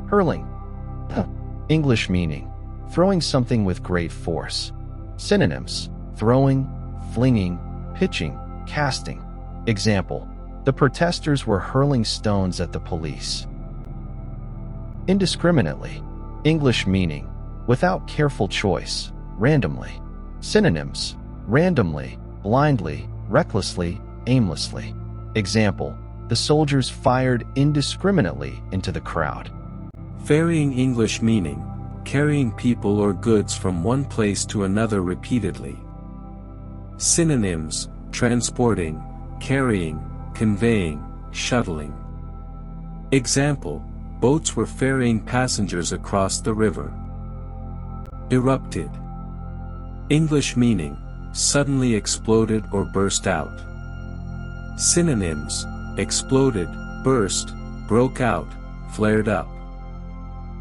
Hurling. English meaning: throwing something with great force. Synonyms: throwing, flinging, pitching, casting. Example: the protesters were hurling stones at the police. Indiscriminately. English meaning: without careful choice, randomly. Synonyms: randomly, blindly, recklessly, aimlessly. Example: the soldiers fired indiscriminately into the crowd. Ferrying. English meaning: carrying people or goods from one place to another repeatedly. Synonyms: transporting, carrying, conveying, shuttling. Example: boats were ferrying passengers across the river. Erupted. English meaning: suddenly exploded or burst out. Synonyms: exploded, burst, broke out, flared up.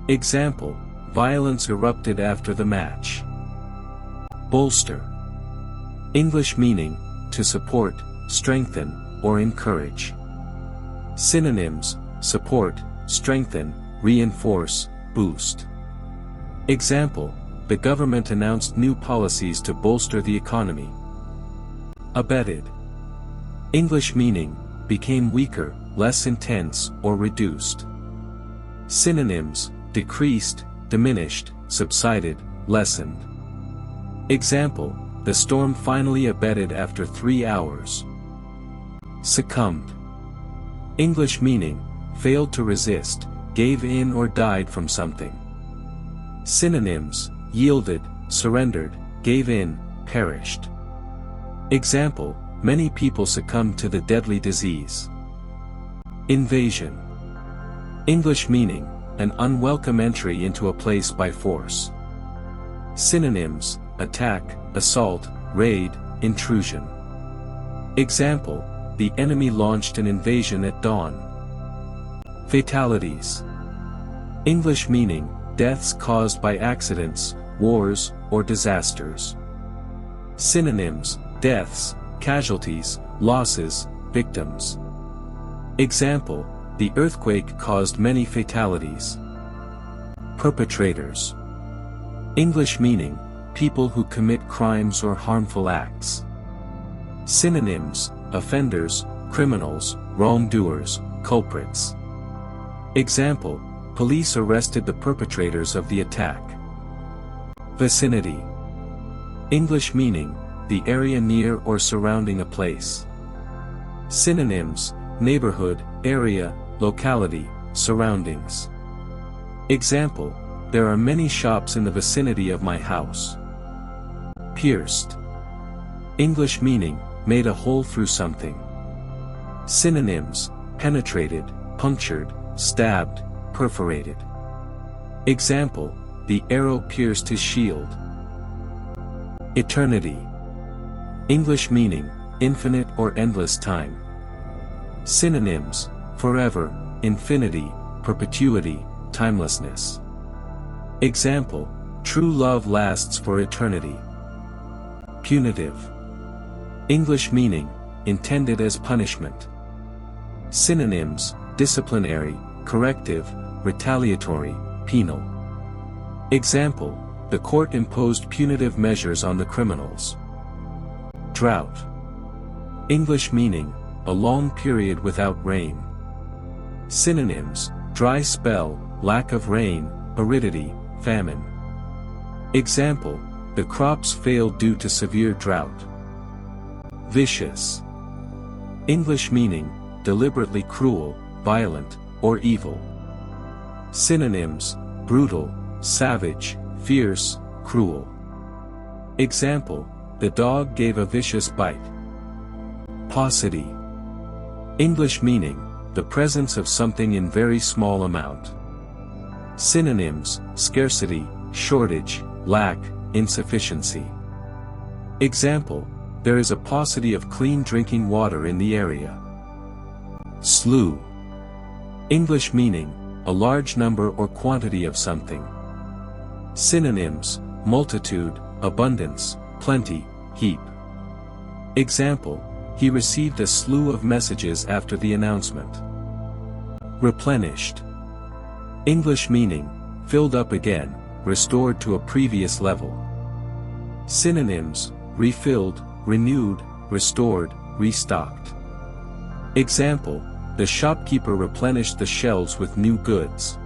Example: violence erupted after the match. Bolster. English meaning: to support, strengthen, or encourage. Synonyms: support, strengthen, reinforce, boost. Example: the government announced new policies to bolster the economy. Abated. English meaning: became weaker, less intense, or reduced. Synonyms: decreased, diminished, subsided, lessened. Example: the storm finally abated after 3 hours. Succumbed. English meaning: failed to resist, gave in or died from something. Synonyms: yielded, surrendered, gave in, perished. Example: many people succumbed to the deadly disease. Invasion. English meaning: an unwelcome entry into a place by force. Synonyms: attack, assault, raid, intrusion. Example: the enemy launched an invasion at dawn. Fatalities. English meaning: deaths caused by accidents, wars, or disasters. Synonyms: deaths, casualties, losses, victims. Example: the earthquake caused many fatalities. Perpetrators. English meaning: people who commit crimes or harmful acts. Synonyms: offenders, criminals, wrongdoers, culprits. Example: police arrested the perpetrators of the attack. Vicinity. English meaning: the area near or surrounding a place. Synonyms: neighborhood, area, locality, surroundings. Example: there are many shops in the vicinity of my house. Pierced. English meaning: made a hole through something. Synonyms: penetrated, punctured, stabbed, perforated. Example: the arrow pierced his shield. Eternity. English meaning: infinite or endless time. Synonyms: forever, infinity, perpetuity, timelessness. Example: true love lasts for eternity. Punitive. English meaning: intended as punishment. Synonyms: disciplinary, corrective, retaliatory, penal. Example: the court imposed punitive measures on the criminals. Drought. English meaning: a long period without rain. Synonyms: dry spell, lack of rain, aridity, famine. Example: the crops failed due to severe drought. Vicious. English meaning: deliberately cruel, violent, or evil. Synonyms: brutal, savage, fierce, cruel. Example: the dog gave a vicious bite. Paucity. English meaning: the presence of something in very small amount. Synonyms: scarcity, shortage, lack, insufficiency. Example: there is a paucity of clean drinking water in the area. Slew. English meaning: a large number or quantity of something. Synonyms: multitude, abundance, plenty, heap. Example: he received a slew of messages after the announcement. Replenished. English meaning, filled up again, restored to a previous level. Synonyms, refilled, renewed, restored, restocked. Example, the shopkeeper replenished the shelves with new goods.